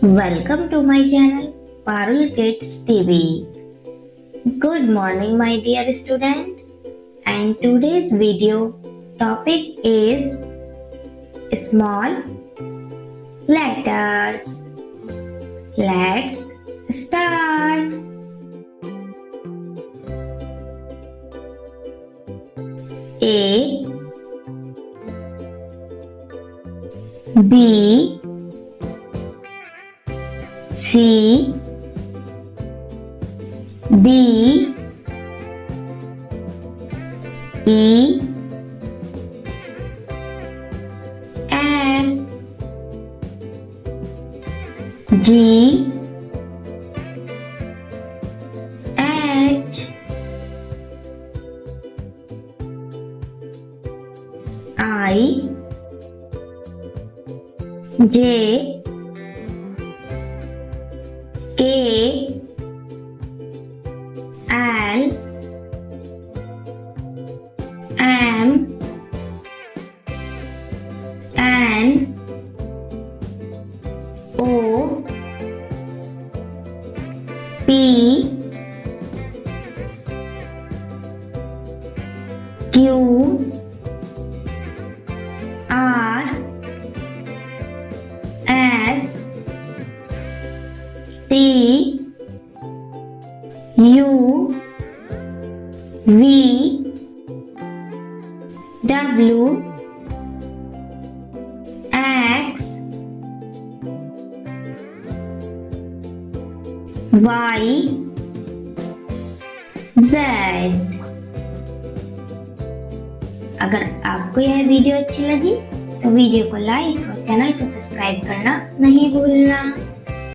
Welcome to my channel Parulkidstv. Good morning my dear student, and today's video topic is small letters. Let's start. A, B, C, D, E, F, G, H, I, J, K, L, M, N, O, P, Q, R, S, T, U, V, W, X, Y, Z। अगर आपको यह video अच्छी लगी तो video को like और channel को subscribe करना नहीं भूलना।